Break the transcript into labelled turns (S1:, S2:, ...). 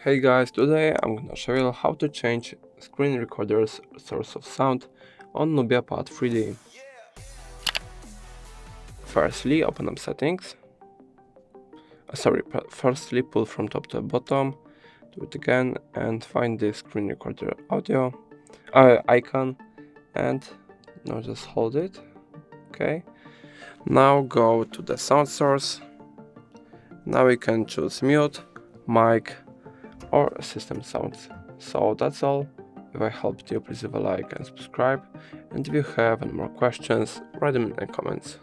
S1: Hey guys, today I'm gonna show you how to change screen recorder's source of sound on Nubia Pad 3D. Firstly, open up settings. Firstly pull from top to bottom, do it again and find the screen recorder audio icon and now just hold it. Okay. Now go to the sound source. Now we can choose mute, mic or system sounds. So that's all. If I helped you, please leave a like and subscribe, and if you have any more questions, write them in the comments.